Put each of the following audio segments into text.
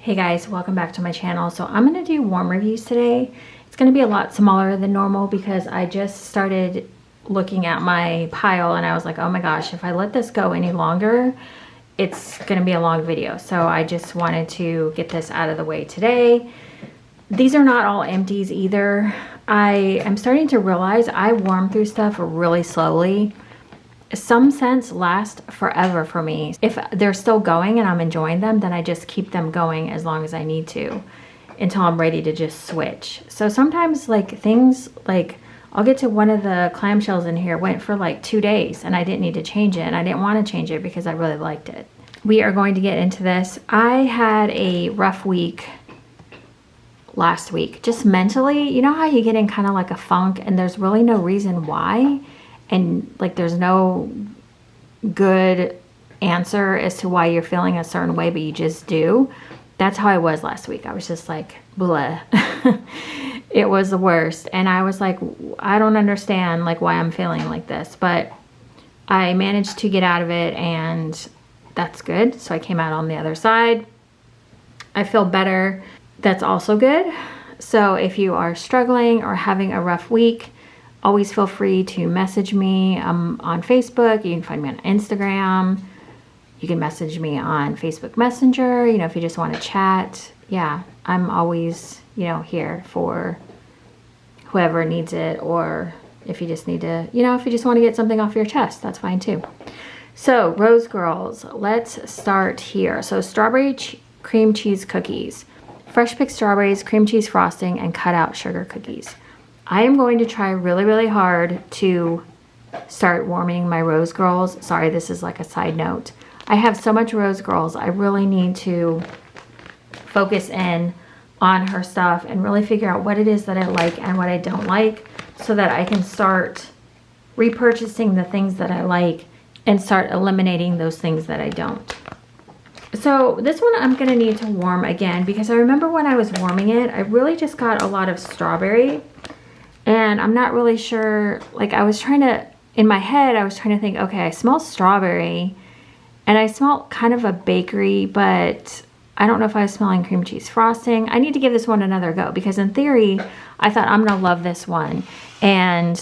Hey guys, welcome back to my channel. So I'm going to do warm reviews today. It's going to be a lot smaller than normal because I just started looking at my pile and I was like, oh my gosh, if I let this go any longer, it's going to be a long video. So I just wanted to get this out of the way today. These are not all empties either. I am starting to realize I warm through stuff really slowly. Some scents last forever for me. If they're still going and I'm enjoying them, then I just keep them going as long as I need to until I'm ready to just switch. So sometimes like things like I'll get to one of the clamshells in here, went for like 2 days and I didn't need to change it, and I didn't want to change it because I really liked it. We are going to get into this. I had a rough week last week, just mentally. You know how you get in kind of like a funk and there's really no reason why? And like there's no good answer as to why you're feeling a certain way, but you just do. That's how I was last week. I was just like, bleh. It was the worst. And I was like, I don't understand like why I'm feeling like this, but I managed to get out of it and that's good. So I came out on the other side. I feel better. That's also good. So if you are struggling or having a rough week, always feel free to message me on Facebook. You can find me on Instagram. You can message me on Facebook Messenger, you know, if you just want to chat. Yeah, I'm always, you know, here for whoever needs it, or if you just need to, you know, if you just want to get something off your chest, that's fine too. So, Rosegirls, let's start here. So, strawberry cream cheese cookies. Fresh picked strawberries, cream cheese frosting, and cut out sugar cookies. I am going to try really, really hard to start warming my Rosegirls. Sorry, this is like a side note. I have so much Rosegirls. I really need to focus in on her stuff and really figure out what it is that I like and what I don't like so that I can start repurchasing the things that I like and start eliminating those things that I don't. So this one I'm going to need to warm again because I remember when I was warming it, I really just got a lot of strawberry. And I'm not really sure, like I was trying to, in my head, I was trying to think, okay, I smell strawberry and I smell kind of a bakery, but I don't know if I was smelling cream cheese frosting. I need to give this one another go because in theory, I thought I'm going to love this one. And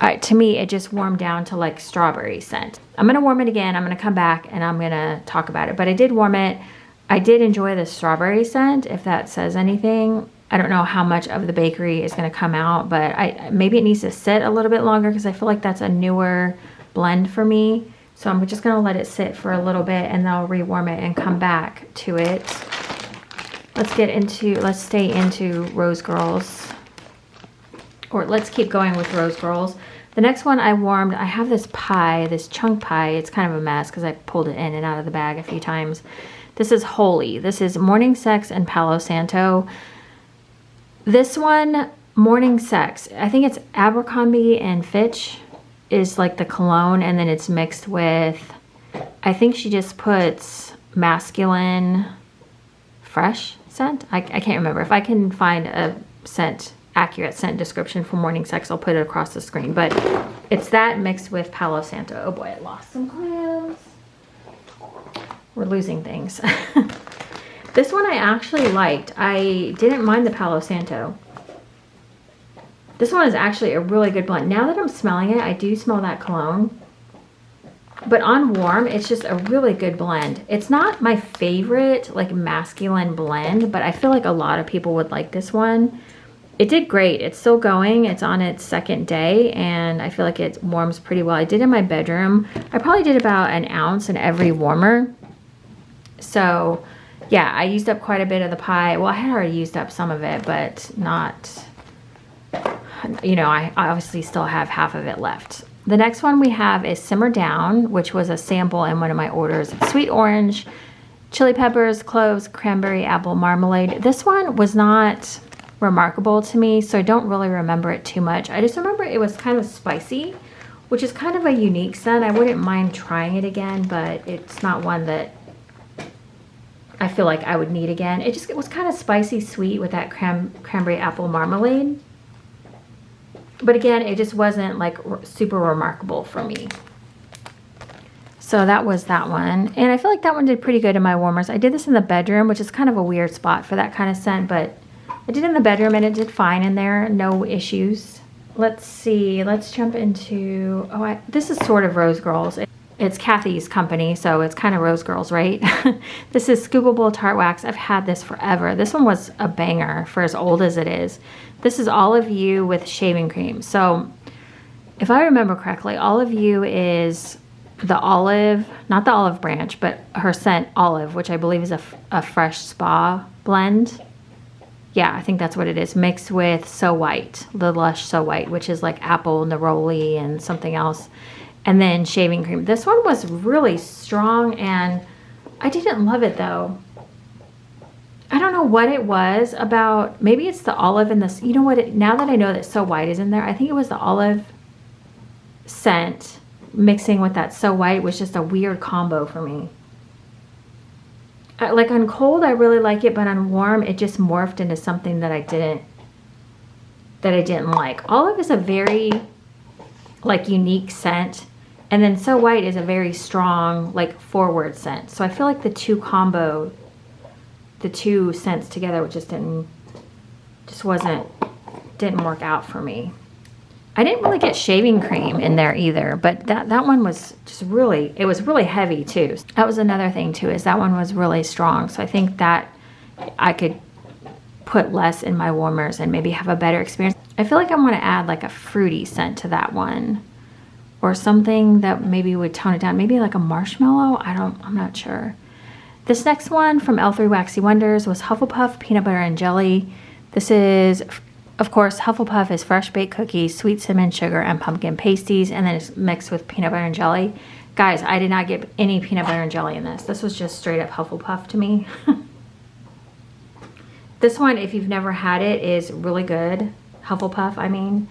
to me, it just warmed down to like strawberry scent. I'm going to warm it again. I'm going to come back and I'm going to talk about it. But I did warm it. I did enjoy the strawberry scent, if that says anything. I don't know how much of the bakery is going to come out, but maybe it needs to sit a little bit longer because I feel like that's a newer blend for me. So I'm just going to let it sit for a little bit and then I'll rewarm it and come back to it. Let's stay into Rosegirls. Or let's keep going with Rosegirls. The next one I warmed, I have this pie, this chunk pie. It's kind of a mess because I pulled it in and out of the bag a few times. This is Holy. This is Morning Sex and Palo Santo. This one, Morning Sex, I think it's Abercrombie and Fitch is like the cologne, and then it's mixed with, I think she just puts masculine fresh scent. I can't remember. If I can find a accurate scent description for Morning Sex, I'll put it across the screen. But it's that mixed with Palo Santo. Oh boy, I lost some clams. We're losing things. This one I actually liked. I didn't mind the Palo Santo. This one is actually a really good blend. Now that I'm smelling it, I do smell that cologne. But on warm, it's just a really good blend. It's not my favorite like masculine blend, but I feel like a lot of people would like this one. It did great. It's still going. It's on its second day and I feel like it warms pretty well. I did in my bedroom. I probably did about an ounce in every warmer. So yeah, I used up quite a bit of the pie. Well, I had already used up some of it, but not, you know, I obviously still have half of it left. The next one we have is Simmer Down, which was a sample in one of my orders. Sweet orange, chili peppers, cloves, cranberry apple marmalade. This one was not remarkable to me, so I don't really remember it too much. I just remember it was kind of spicy, which is kind of a unique scent. I wouldn't mind trying it again, but it's not one that I feel like I would need again. It was kind of spicy sweet with that cranberry apple marmalade. But again, it just wasn't like super remarkable for me. So that was that one. And I feel like that one did pretty good in my warmers. I did this in the bedroom, which is kind of a weird spot for that kind of scent, but I did it in the bedroom and it did fine in there. No issues. Let's see. Let's jump into... this is sort of Rosegirls. It's Kathy's company, so it's kind of Rosegirls, right? This is Scoopable Tart Wax. I've had this forever. This one was a banger for as old as it is. This is Olive You with shaving cream. So if I remember correctly, Olive You is the olive, not the olive branch, but her scent Olive, which I believe is a fresh spa blend. Yeah, I think that's what it is, mixed with So White, the Lush So White, which is like apple, neroli, and something else. And then shaving cream. This one was really strong, and I didn't love it though. I don't know what it was about. Maybe it's the olive and this. You know what? Now that I know that So White is in there, I think it was the olive scent mixing with that So White was just a weird combo for me. Like on cold, I really like it, but on warm, it just morphed into something that I didn't like. Olive is a very like unique scent, and then So White is a very strong like forward scent. So I feel like the two scents together didn't work out for me. I didn't really get shaving cream in there either, but that one was just really, it was really heavy too. That was another thing too, is that one was really strong. So I think that I could put less in my warmers and maybe have a better experience. I feel like I want to add like a fruity scent to that one, or something that maybe would tone it down. Maybe like a marshmallow. I'm not sure. This next one from L3 Waxy Wonders was Hufflepuff Peanut Butter and Jelly. This is, of course, Hufflepuff is fresh baked cookies, sweet cinnamon sugar, and pumpkin pasties, and then it's mixed with peanut butter and jelly. Guys, I did not get any peanut butter and jelly in this. This was just straight up Hufflepuff to me. This one, if you've never had it, is really good. Hufflepuff, I mean.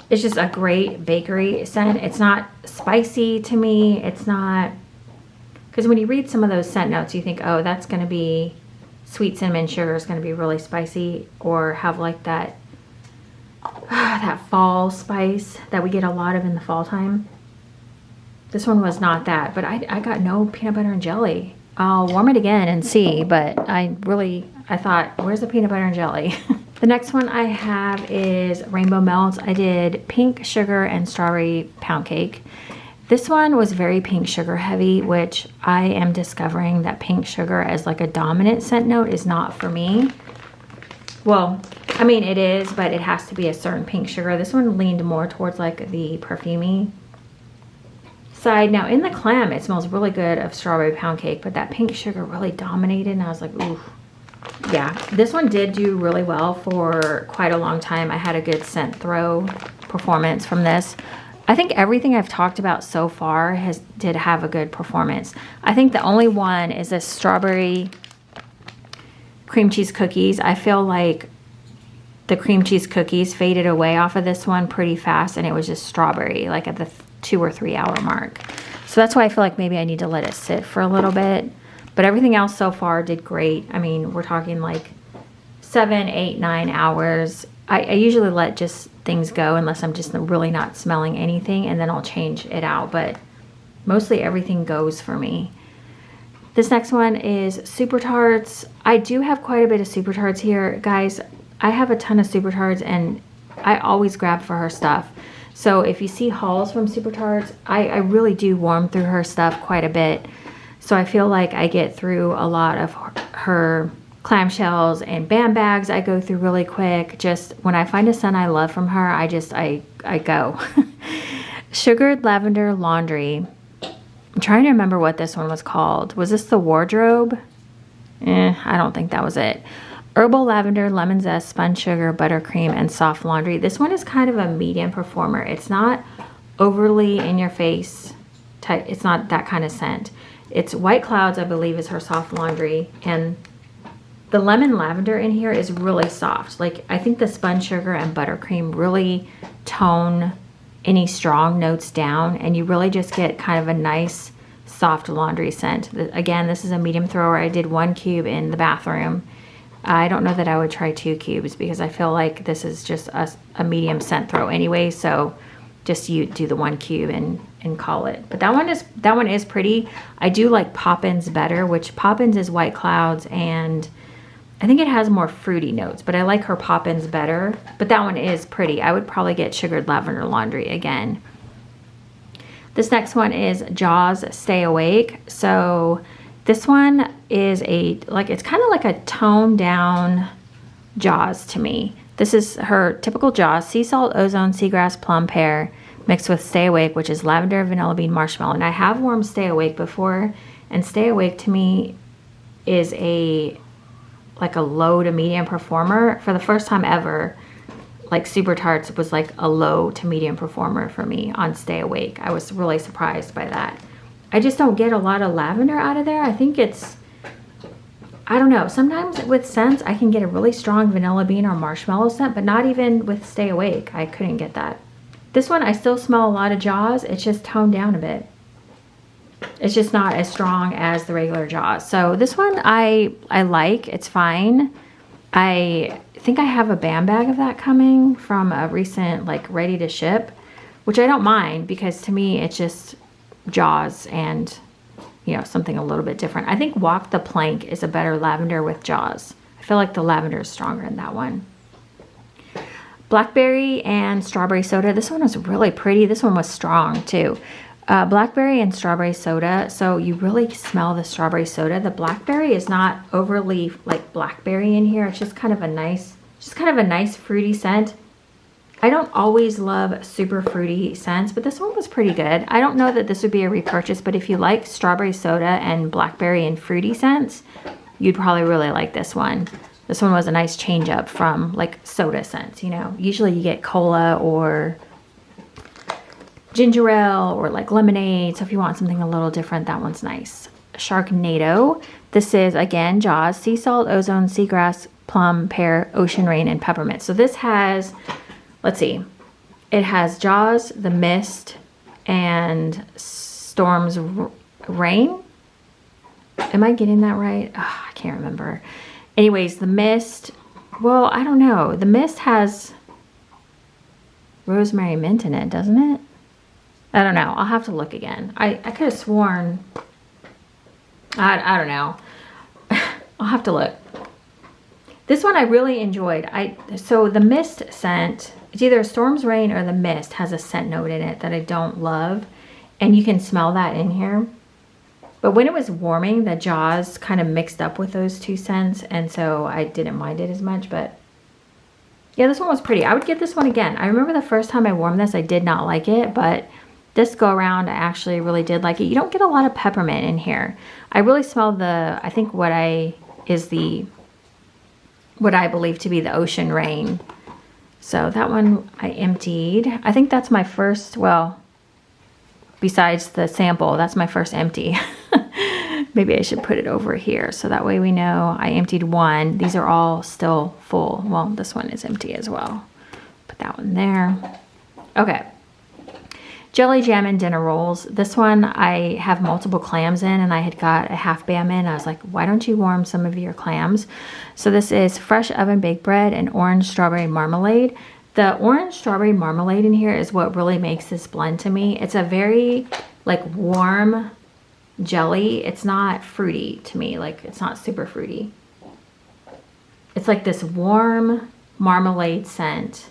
It's just a great bakery scent. It's not spicy to me. It's not... Because when you read some of those scent notes, you think, oh, that's going to be... Sweet cinnamon sugar is going to be really spicy, or have like that that fall spice that we get a lot of in the fall time. This one was not that, but I got no peanut butter and jelly. I'll warm it again and see, but I thought, where's the peanut butter and jelly? The next one I have is Rainbow Melts. I did pink sugar and strawberry pound cake. This one was very pink sugar heavy, which I am discovering that pink sugar as like a dominant scent note is not for me. Well, I mean it is, but it has to be a certain pink sugar. This one leaned more towards like the perfumey side. Now in the clam, it smells really good of strawberry pound cake, but that pink sugar really dominated, and I was like, ooh. Yeah, this one did do really well for quite a long time. I had a good scent throw performance from this. I think everything I've talked about so far did have a good performance. I think the only one is this strawberry cream cheese cookies. I feel like the cream cheese cookies faded away off of this one pretty fast, and it was just strawberry, like at the 2 or 3 hour mark. So that's why I feel like maybe I need to let it sit for a little bit. But everything else so far did great. I mean, we're talking like 7, 8, 9 hours. I usually let just things go unless I'm just really not smelling anything, and then I'll change it out, but mostly everything goes for me. This next one is Super Tarts. I do have quite a bit of Super Tarts here. Guys, I have a ton of Super Tarts, and I always grab for her stuff. So if you see hauls from Super Tarts, I really do warm through her stuff quite a bit. So I feel like I get through a lot of her clamshells and band bags. I go through really quick. Just when I find a scent I love from her, I go. Sugared Lavender Laundry. I'm trying to remember what this one was called. Was this the Wardrobe? I don't think that was it. Herbal Lavender, Lemon Zest, Spun Sugar, Buttercream, and Soft Laundry. This one is kind of a medium performer. It's not overly in your face type. It's not that kind of scent. It's White Clouds, I believe, is her soft laundry, and the lemon lavender in here is really soft. Like, I think the Spun Sugar and Buttercream really tone any strong notes down, and you really just get kind of a nice soft laundry scent. Again, this is a medium thrower. I did 1 cube in the bathroom. I don't know that I would try 2 cubes because I feel like this is just a medium scent throw anyway, so just you do the 1 cube and call it. But that one is pretty. I do like Poppins better, which Poppins is White Clouds, and I think it has more fruity notes, but I like her Poppins better. But that one is pretty. I would probably get Sugared Lavender Laundry again. This next one is Jaws Stay Awake. So this one is it's kind of like a toned down Jaws to me. This is her typical Jaws, sea salt, ozone, seagrass, plum, pear, mixed with Stay Awake, which is lavender, vanilla bean, marshmallow. And I have warmed Stay Awake before, and Stay Awake to me is like a low to medium performer. For the first time ever, like Super Tarts was like a low to medium performer for me on Stay Awake. I was really surprised by that. I just don't get a lot of lavender out of there. I think it's, I don't know. Sometimes with scents, I can get a really strong vanilla bean or marshmallow scent, but not even with Stay Awake. I couldn't get that. This one, I still smell a lot of Jaws. It's just toned down a bit. It's just not as strong as the regular Jaws. So this one I like. It's fine. I think I have a BAM bag of that coming from a recent like ready to ship, which I don't mind because to me it's just Jaws and, you know, something a little bit different. I think Walk the Plank is a better lavender with Jaws. I feel like the lavender is stronger in that one. Blackberry and Strawberry Soda. This one was really pretty. This one was strong too. Blackberry and Strawberry Soda. So you really smell the Strawberry Soda. The blackberry is not overly like blackberry in here. It's just kind of a nice fruity scent. I don't always love super fruity scents, but this one was pretty good. I don't know that this would be a repurchase, but if you like Strawberry Soda and blackberry and fruity scents, you'd probably really like this one. This one was a nice change up from like soda scents, you know. Usually you get cola or ginger ale or like lemonade. So if you want something a little different, that one's nice. Sharknado. This is again Jaws, sea salt, ozone, seagrass, plum, pear, ocean rain, and peppermint. So this has, let's see, it has Jaws, the Mist, and Storm's Rain. Am I getting that right? Oh, I can't remember. Anyways, the Mist, well, I don't know. The Mist has rosemary mint in it, doesn't it? I don't know. I'll have to look again. I could have sworn. I don't know. I'll have to look. This one I really enjoyed. So the Mist scent, it's either Storm's Rain or the Mist has a scent note in it that I don't love. And you can smell that in here. But when it was warming, the Jaws kind of mixed up with those two scents. And so I didn't mind it as much. But yeah, this one was pretty. I would get this one again. I remember the first time I warmed this, I did not like it. But this go around, I actually really did like it. You don't get a lot of peppermint in here. I really smell the, I think what I believe to be the Ocean Rain. So that one I emptied. I think that's my first, well, besides the sample, that's my first empty. Maybe I should put it over here so that way we know I emptied one. These are all still full. Well, this one is empty as well. Put that one there. Okay. Jelly Jam and Dinner Rolls. This one I have multiple clams in, and I had got a half BAM in. I was like, why don't you warm some of your clams? So this is fresh oven baked bread and orange strawberry marmalade. The orange strawberry marmalade in here is what really makes this blend to me. It's a very like warm jelly. It's not fruity to me. Like it's not super fruity. It's like this warm marmalade scent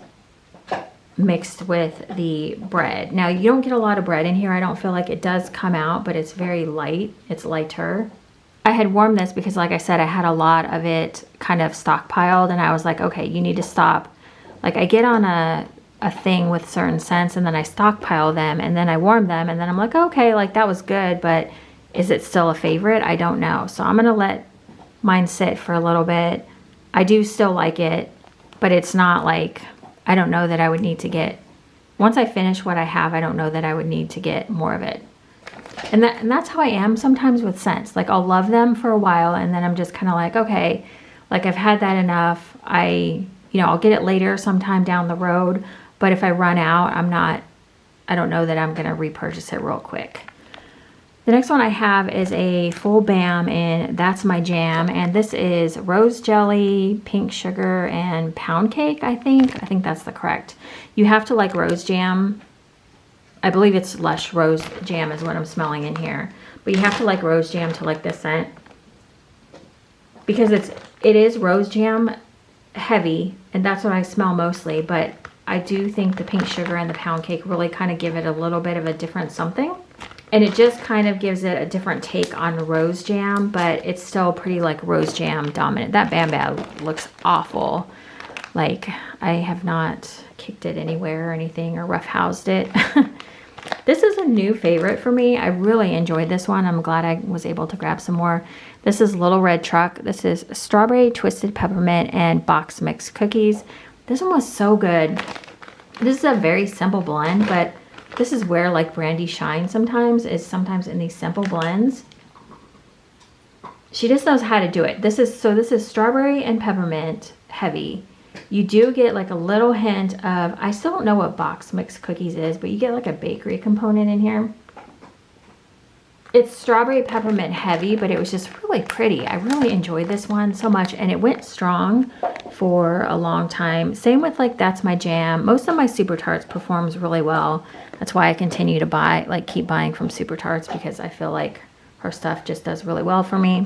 mixed with the bread. Now you don't get a lot of bread in here. I don't feel like it does come out, but it's very light. It's lighter. I had warmed this because like I said, I had a lot of it kind of stockpiled, and I was like, okay, you need to stop. Like I get on a thing with certain scents and then I stockpile them and then I warm them and then I'm like, okay, like that was good, but is it still a favorite? I don't know. So I'm gonna let mine sit for a little bit. I do still like it, but it's not like, I don't know that I would need to get, once I finish what I have, I don't know that I would need to get more of it. And that's how I am sometimes with scents. Like I'll love them for a while and then I'm just kind of like, okay, like I've had that enough. I'll get it later sometime down the road. But if I run out, I don't know that I'm going to repurchase it real quick. The next one I have is a full BAM in That's My Jam. And this is rose jelly, pink sugar, and pound cake, I think. I think that's the correct. You have to like rose jam I believe it's Lush Rose Jam is what I'm smelling in here. But you have to like rose jam to like this scent. Because it is rose jam heavy, and that's what I smell mostly, but I do think the pink sugar and the pound cake really kind of give it a little bit of a different something. And it just kind of gives it a different take on rose jam, but it's still pretty like rose jam dominant. That Bam Bam looks awful. Like I have not kicked it anywhere or anything or roughhoused it. This is a new favorite for me. I really enjoyed this one. I'm glad I was able to grab some more. This is Little Red Truck. This is strawberry twisted peppermint and box mix cookies. This one was so good. This is a very simple blend, but this is where like Brandy shines sometimes, is sometimes in these simple blends. She just knows how to do it. This is strawberry and peppermint heavy. You do get like a little hint of, I still don't know what box mix cookies is, but you get like a bakery component in here. It's strawberry peppermint heavy, but it was just really pretty. I really enjoyed this one so much, and it went strong for a long time. Same with like That's My Jam. Most of my Super Tarts performs really well. That's why I continue to buy, like keep buying from Super Tarts, because I feel like her stuff just does really well for me.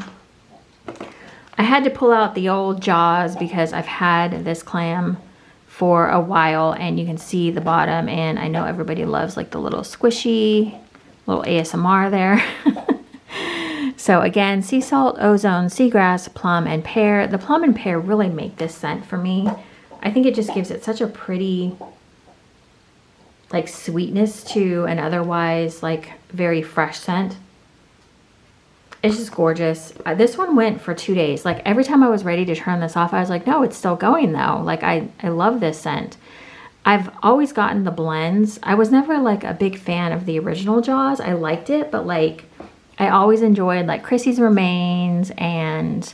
I had to pull out the old Jaws because I've had this clam for a while, and you can see the bottom, and I know everybody loves like the little squishy, little ASMR there. So again, sea salt, ozone, seagrass, plum, and pear. The plum and pear really make this scent for me. I think it just gives it such a pretty like sweetness to an otherwise like very fresh scent. It's just gorgeous. This one went for 2 days. Like every time I was ready to turn this off, I was like, no, it's still going though. Like I love this scent. I've always gotten the blends. I was never like a big fan of the original Jaws. I liked it, but like I always enjoyed like Chrissy's Remains and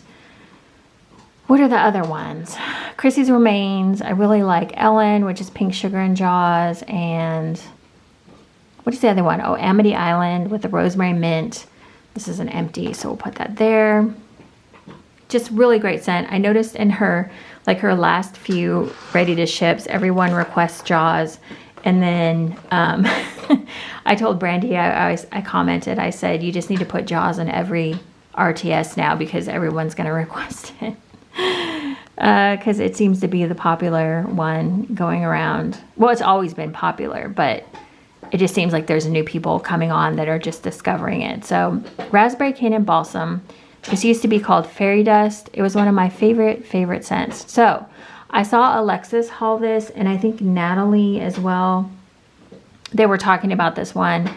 what are the other ones? Chrissy's Remains. I really like Ellen, which is pink sugar and Jaws. And what is the other one? Oh, Amity Island with the rosemary mint. This is an empty, so we'll put that there. Just really great scent. I noticed in her, like her last few ready to ships, everyone requests Jaws. And then I told Brandy, I commented, I said, you just need to put Jaws in every RTS now because everyone's going to request it. Because it seems to be the popular one going around. Well, it's always been popular, but it just seems like there's new people coming on that are just discovering it. So Raspberry Cane and Balsam. This used to be called Fairy Dust. It was one of my favorite scents. So I saw Alexis haul this, and I think Natalie as well. They were talking about this one.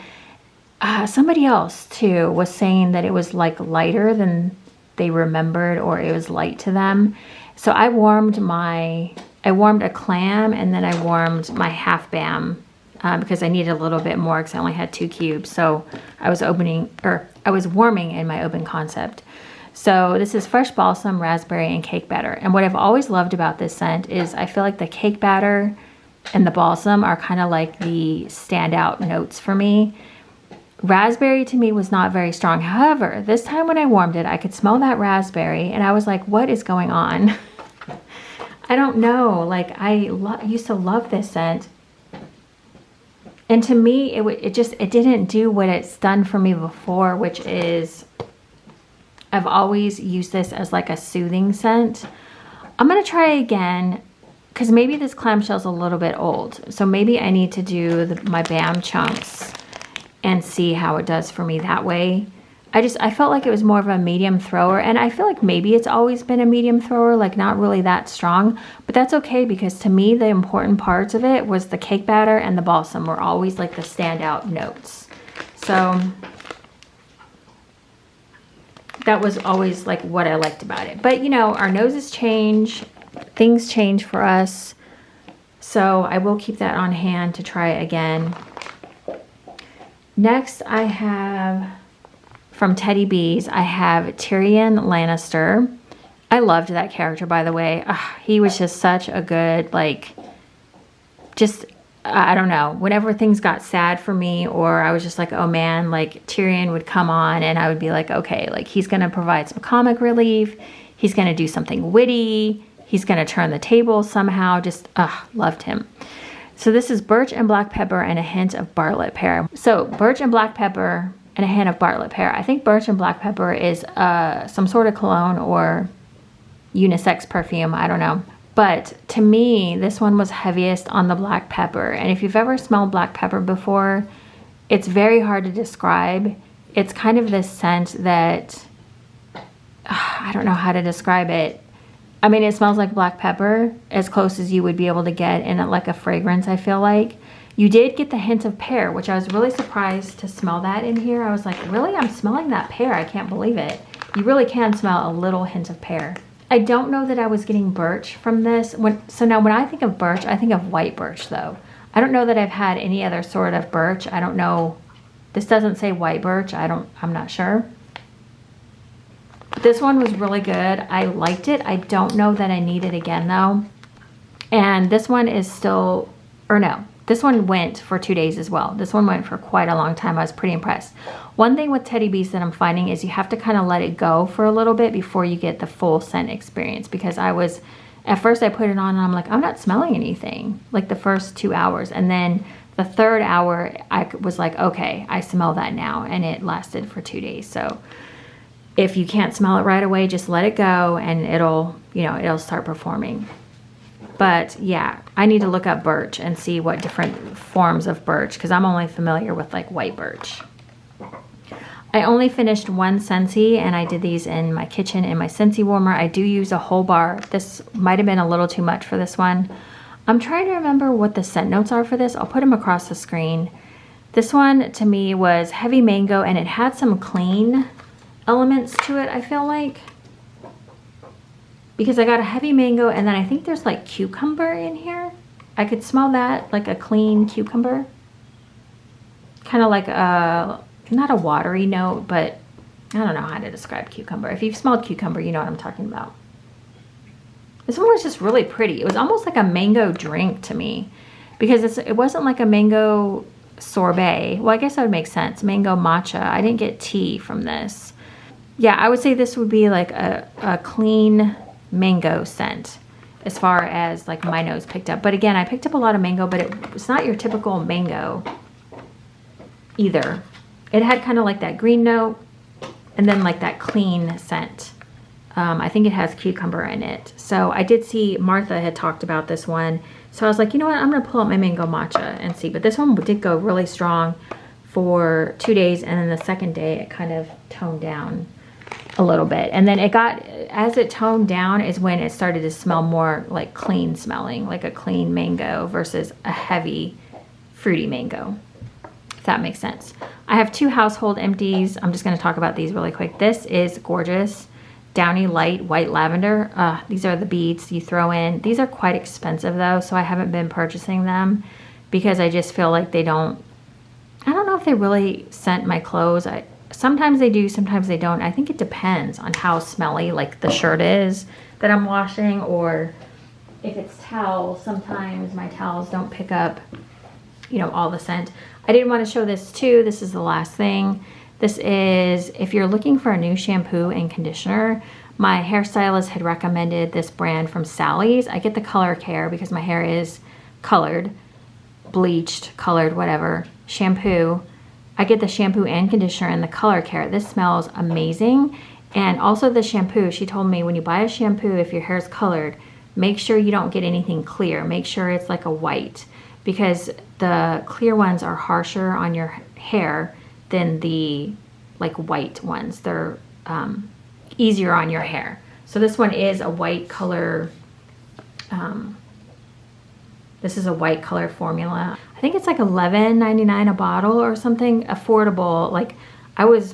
Somebody else too was saying that it was like lighter than they remembered, or it was light to them. So I warmed a clam, and then I warmed my half BAM because I needed a little bit more because I only had 2 cubes. So I was warming in my open concept. So this is fresh balsam, raspberry, and cake batter. And what I've always loved about this scent is I feel like the cake batter and the balsam are kind of like the standout notes for me. Raspberry to me was not very strong. However, this time when I warmed it, I could smell that raspberry, and I was like, what is going on? I don't know. Like I used to love this scent. And to me, it didn't do what it's done for me before, which is I've always used this as like a soothing scent. I'm going to try again because maybe this clamshell's a little bit old. So maybe I need to do my BAM chunks and see how it does for me that way. I felt like it was more of a medium thrower, and I feel like maybe it's always been a medium thrower, like not really that strong, but that's okay because to me the important parts of it was the cake batter and the balsam were always like the standout notes. So that was always like what I liked about it. But you know, our noses change, things change for us, so I will keep that on hand to try again. Next I have from Teddy Bees, I have Tyrion Lannister. I loved that character, by the way. He was just such a good, like, I don't know. Whenever things got sad for me, or I was just like, oh man, like Tyrion would come on and I would be like, okay, like he's going to provide some comic relief. He's going to do something witty. He's going to turn the table somehow. Just, loved him. So this is birch and black pepper and a hint of bartlett pear. So birch and black pepper and a hint of bartlett pear. I think birch and black pepper is some sort of cologne or unisex perfume. I don't know. But to me, this one was heaviest on the black pepper. And if you've ever smelled black pepper before, it's very hard to describe. It's kind of this scent that, I don't know how to describe it. I mean, it smells like black pepper, as close as you would be able to get in like a fragrance, I feel like. You did get the hint of pear, which I was really surprised to smell that in here. I was like, really? I'm smelling that pear. I can't believe it. You really can smell a little hint of pear. I don't know that I was getting birch from this. So now when I think of birch, I think of white birch though. I don't know that I've had any other sort of birch. I don't know. This doesn't say white birch. I'm not sure. This one was really good. I liked it. I don't know that I need it again though. And this one is still, or no, this one went for 2 days as well. This one went for quite a long time. I was pretty impressed. One thing with Teddy Bees that I'm finding is you have to kind of let it go for a little bit before you get the full scent experience, because at first I put it on and I'm like, I'm not smelling anything, like the first 2 hours. And then the third hour, I was like, okay, I smell that now. And it lasted for 2 days. So if you can't smell it right away, just let it go and it'll start performing. But yeah, I need to look up birch and see what different forms of birch, because I'm only familiar with like white birch. I only finished one Scentsy, and I did these in my kitchen in my Scentsy Warmer. I do use a whole bar. This might have been a little too much for this one. I'm trying to remember what the scent notes are for this. I'll put them across the screen. This one to me was heavy mango, and it had some clean elements to it, I feel like. Because I got a heavy mango, and then I think there's like cucumber in here. I could smell that, like a clean cucumber. Kind of like not a watery note, but I don't know how to describe cucumber. If you've smelled cucumber, you know what I'm talking about. This one was just really pretty. It was almost like a mango drink to me, because it wasn't like a mango sorbet. Well, I guess that would make sense. Mango matcha. I didn't get tea from this. Yeah, I would say this would be like a clean mango scent as far as like my nose picked up. But again, I picked up a lot of mango, but it's not your typical mango either. It had kind of like that green note and then like that clean scent. I think it has cucumber in it. So I did see Martha had talked about this one. So I was like, you know what? I'm going to pull up my mango matcha and see. But this one did go really strong for 2 days. And then the second day, it kind of toned down a little bit. And then as it toned down is when it started to smell more like clean smelling, like a clean mango versus a heavy fruity mango, if that makes sense. I have 2 household empties. I'm just going to talk about these really quick. This is gorgeous. Downy Light White Lavender. These are the beads you throw in. These are quite expensive though, so I haven't been purchasing them because I just feel like I don't know if they really scent my clothes. Sometimes they do, sometimes they don't. I think it depends on how smelly like the shirt is that I'm washing, or if it's towels. Sometimes my towels don't pick up, all the scent. I didn't want to show this too. This is the last thing. This is, if you're looking for a new shampoo and conditioner, my hairstylist had recommended this brand from Sally's. I get the color care because my hair is colored, bleached, colored, whatever, shampoo. I get the shampoo and conditioner and the color care. This smells amazing. And also the shampoo, she told me when you buy a shampoo, if your hair is colored, make sure you don't get anything clear. Make sure it's like a white, because the clear ones are harsher on your hair than the like white ones. They're easier on your hair. So this one is a white color. This is a white color formula. I think it's like $11.99 a bottle or something. Affordable. Like I was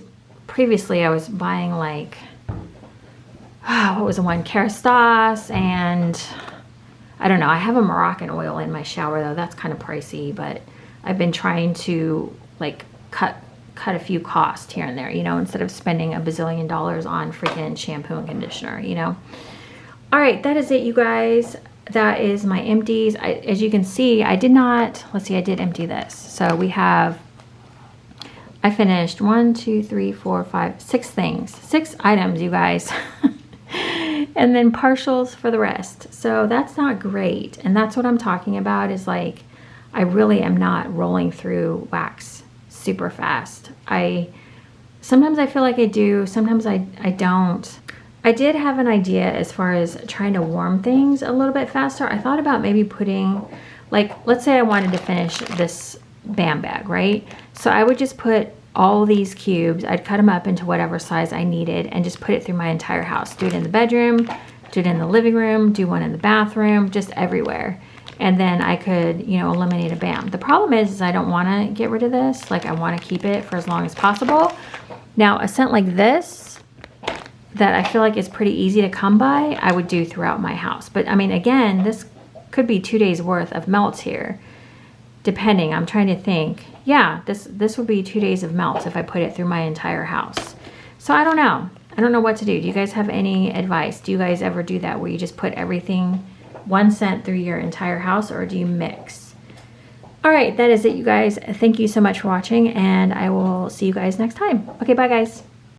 buying like, what was the one? Kerastase, and I don't know. I have a Moroccan oil in my shower though. That's kind of pricey, but I've been trying to like cut a few costs here and there, instead of spending a bazillion dollars on freaking shampoo and conditioner, All right, that is it, you guys. That is my empties. As you can see, I did empty this. So I finished 1, 2, 3, 4, 5, 6 things, 6 items, you guys. And then partials for the rest. So that's not great. And that's what I'm talking about, is like, I really am not rolling through wax super fast. Sometimes I feel like I do, sometimes I don't. I did have an idea as far as trying to warm things a little bit faster. I thought about maybe putting, like, let's say I wanted to finish this BAM bag, right? So I would just put all these cubes, I'd cut them up into whatever size I needed and just put it through my entire house. Do it in the bedroom, do it in the living room, do one in the bathroom, just everywhere. And then I could, you know, eliminate a BAM. The problem is I don't want to get rid of this. Like, I want to keep it for as long as possible. Now, a scent like this, that I feel like is pretty easy to come by, I would do throughout my house. But I mean, again, this could be 2 days worth of melts here, depending. I'm trying to think. Yeah, this would be 2 days of melts if I put it through my entire house. So I don't know. I don't know what to do. Do you guys have any advice? Do you guys ever do that where you just put everything, one scent through your entire house, or do you mix? All right, that is it, you guys. Thank you so much for watching, and I will see you guys next time. Okay, bye guys.